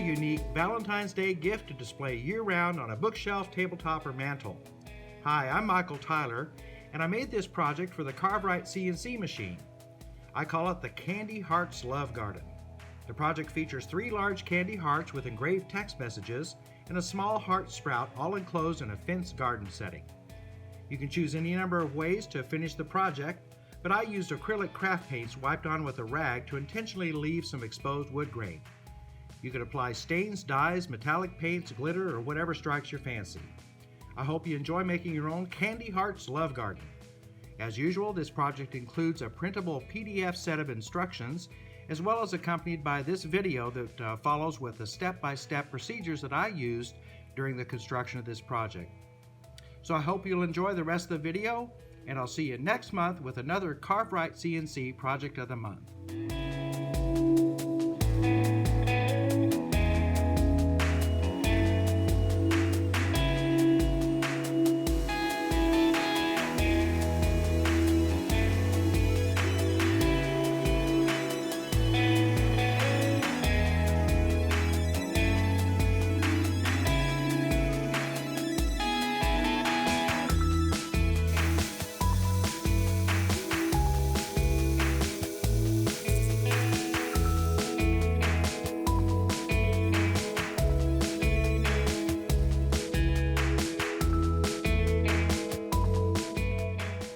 unique Valentine's Day gift to display year-round on a bookshelf, tabletop, or mantle. Hi, I'm Michael Tyler, and I made this project for the CarveWright CNC machine. I call it the Candy Hearts Love Garden. The project features 3 large candy hearts with engraved text messages and a small heart sprout, all enclosed in a fenced garden setting. You can choose any number of ways to finish the project, but I used acrylic craft paints wiped on with a rag to intentionally leave some exposed wood grain. You can apply stains, dyes, metallic paints, glitter, or whatever strikes your fancy. I hope you enjoy making your own Candy Hearts Love Garden. As usual, this project includes a printable PDF set of instructions, as well as accompanied by this video that follows with the step-by-step procedures that I used during the construction of this project. So I hope you'll enjoy the rest of the video, and I'll see you next month with another CarveWright CNC Project of the Month.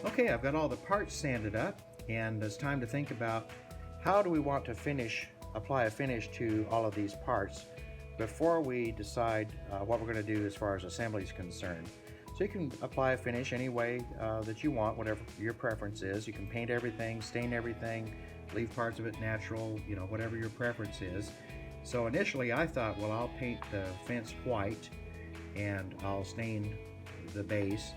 Okay, I've got all the parts sanded up, and it's time to think about how do we want to apply a finish to all of these parts before we decide what we're going to do as far as assembly is concerned. So you can apply a finish any way that you want, whatever your preference is. You can paint everything, stain everything, leave parts of it natural, whatever your preference is. So initially I thought, well, I'll paint the fence white and I'll stain the base,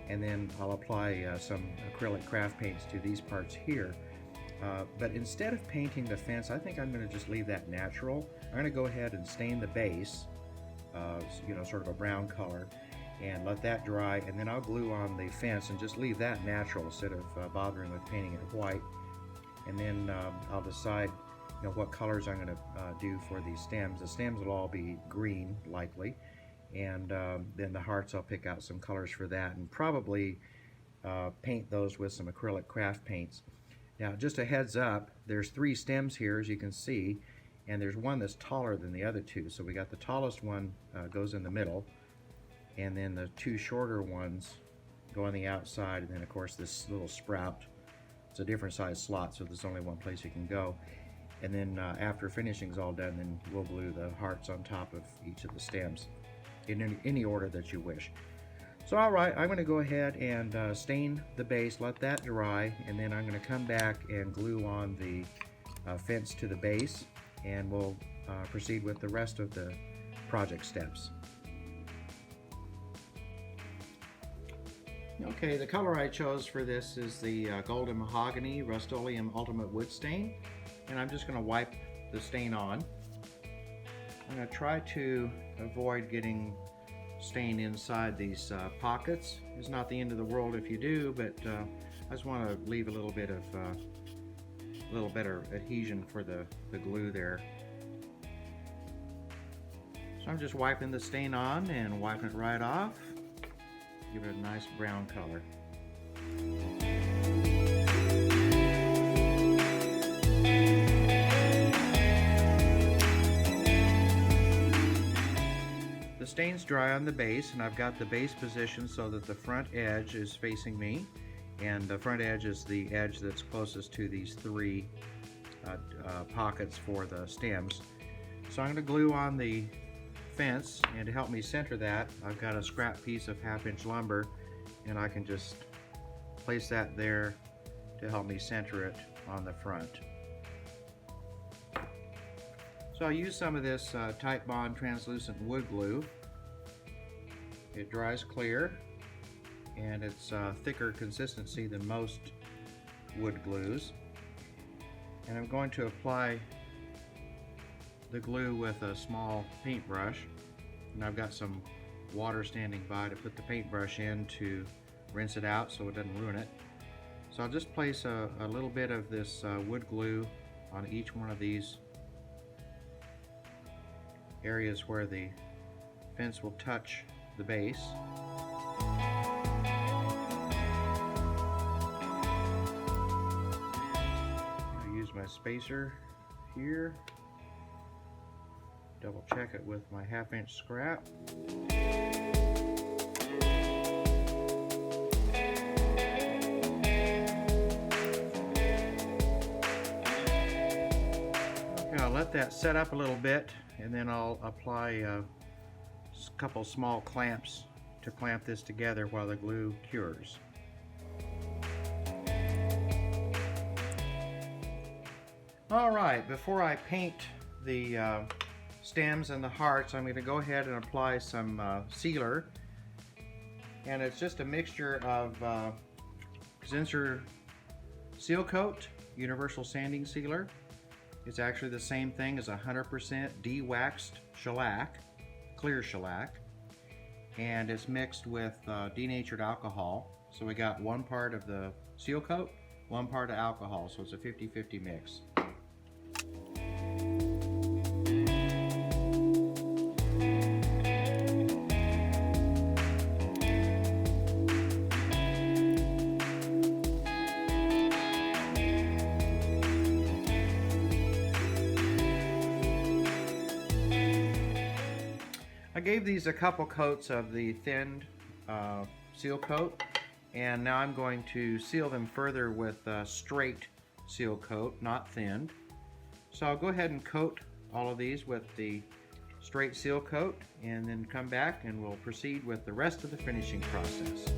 and then I'll apply some acrylic craft paints to these parts here. But instead of painting the fence, I think I'm going to just leave that natural. I'm going to go ahead and stain the base, sort of a brown color, and let that dry, and then I'll glue on the fence and just leave that natural instead of bothering with painting it white. And then I'll decide what colors I'm going to do for these stems. The stems will all be green, likely. And then the hearts, I'll pick out some colors for that and probably paint those with some acrylic craft paints. Now, just a heads up, there's 3 stems here, as you can see, and there's one that's taller than the other 2. So we got the tallest one goes in the middle, and then the 2 shorter ones go on the outside, and then of course this little sprout, it's a different size slot, so there's only one place you can go. And then after finishing's all done, then we'll glue the hearts on top of each of the stems in any order that you wish. So alright, I'm going to go ahead and stain the base, let that dry, and then I'm going to come back and glue on the fence to the base, and we'll proceed with the rest of the project steps. Okay, the color I chose for this is the Golden Mahogany Rust-Oleum Ultimate Wood Stain, and I'm just going to wipe the stain on. I'm going to try to avoid getting stain inside these pockets. It's not the end of the world if you do, but I just want to leave a little bit of a little better adhesion for the glue there. So I'm just wiping the stain on and wiping it right off. Give it a nice brown color. The stain's dry on the base, and I've got the base positioned so that the front edge is facing me, and the front edge is the edge that's closest to these 3 pockets for the stems. So I'm going to glue on the fence, and to help me center that, I've got a scrap piece of 1/2-inch lumber, and I can just place that there to help me center it on the front. So I'll use some of this Titebond translucent wood glue. It dries clear, and it's thicker consistency than most wood glues. And I'm going to apply the glue with a small paintbrush, and I've got some water standing by to put the paintbrush in to rinse it out so it doesn't ruin it. So I'll just place a little bit of this wood glue on each one of these areas where the fence will touch the base. I'll use my spacer here. Double check it with my 1/2-inch scrap. Okay, I'll let that set up a little bit, and then I'll apply a couple small clamps to clamp this together while the glue cures. Alright, before I paint the stems and the hearts, I'm going to go ahead and apply some sealer, and it's just a mixture of Zinsser Seal Coat Universal Sanding Sealer. It's actually the same thing as 100% de-waxed shellac, clear shellac, and it's mixed with denatured alcohol. So we got 1 part of the seal coat, 1 part of alcohol, so it's a 50-50 mix. I gave these a couple coats of the thinned seal coat, and now I'm going to seal them further with straight seal coat, not thinned. So I'll go ahead and coat all of these with the straight seal coat, and then come back and we'll proceed with the rest of the finishing process.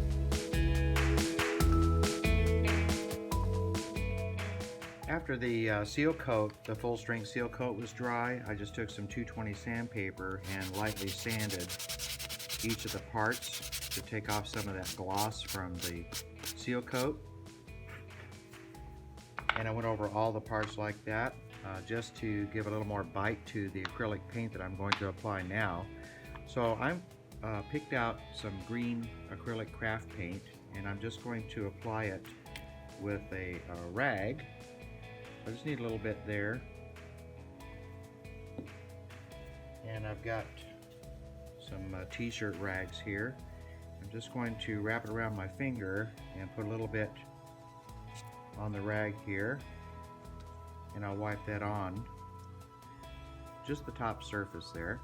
After the seal coat, the full strength seal coat was dry, I just took some 220 sandpaper and lightly sanded each of the parts to take off some of that gloss from the seal coat. And I went over all the parts like that just to give a little more bite to the acrylic paint that I'm going to apply now. So I picked out some green acrylic craft paint, and I'm just going to apply it with a rag. I just need a little bit there, and I've got some t-shirt rags here. I'm just going to wrap it around my finger and put a little bit on the rag here, and I'll wipe that on just the top surface there.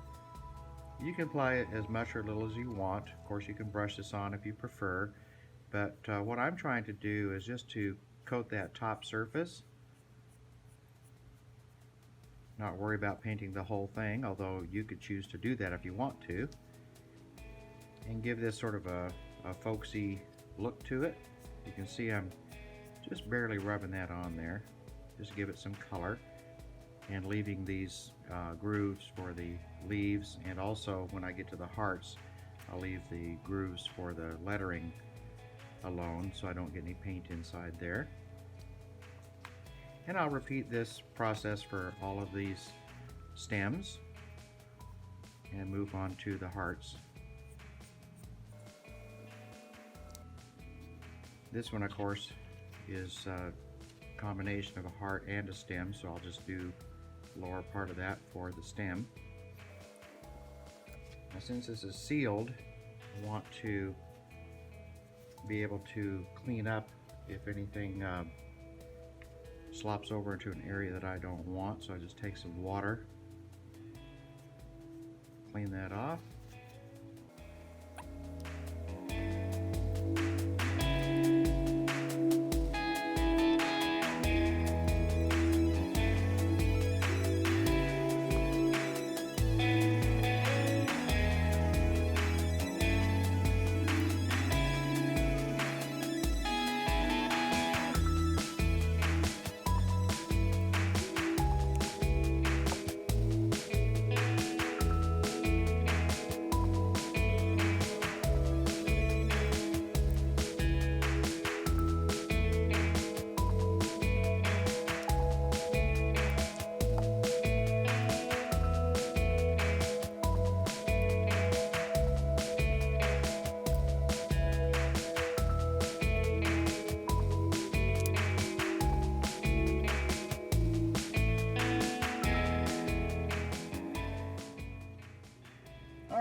You can apply it as much or little as you want. Of course, you can brush this on if you prefer, but what I'm trying to do is just to coat that top surface, not worry about painting the whole thing, although you could choose to do that if you want to, and give this sort of a folksy look to it. You can see I'm just barely rubbing that on there, just to give it some color, and leaving these grooves for the leaves, and also when I get to the hearts, I'll leave the grooves for the lettering alone so I don't get any paint inside there. And I'll repeat this process for all of these stems and move on to the hearts. This one, of course, is a combination of a heart and a stem, so I'll just do the lower part of that for the stem. Now, since this is sealed, I want to be able to clean up if anything slops over into an area that I don't want, so I just take some water, clean that off.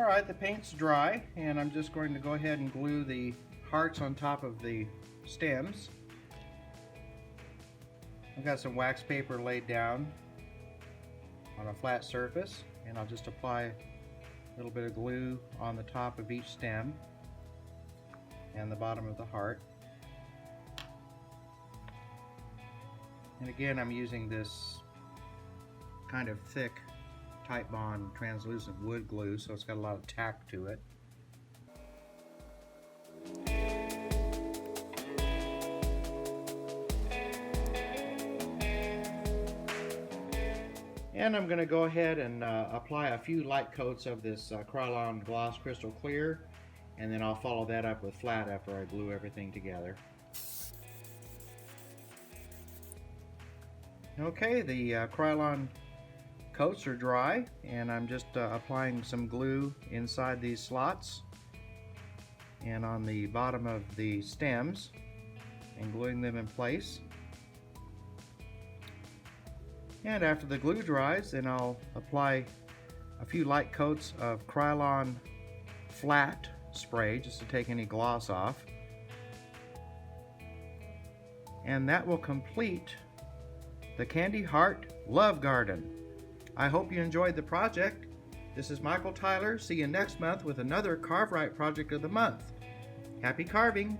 Alright, the paint's dry, and I'm just going to go ahead and glue the hearts on top of the stems. I've got some wax paper laid down on a flat surface, and I'll just apply a little bit of glue on the top of each stem and the bottom of the heart. And again, I'm using this kind of thick Type Bond translucent wood glue, so it's got a lot of tack to it. And I'm going to go ahead and apply a few light coats of this Krylon Gloss Crystal Clear, and then I'll follow that up with flat after I glue everything together. Okay, the Krylon coats are dry, and I'm just applying some glue inside these slots and on the bottom of the stems and gluing them in place. And after the glue dries, then I'll apply a few light coats of Krylon flat spray just to take any gloss off. And that will complete the Candy Heart Love Garden. I hope you enjoyed the project. This is Michael Tyler. See you next month with another CarveWright Project of the Month. Happy carving!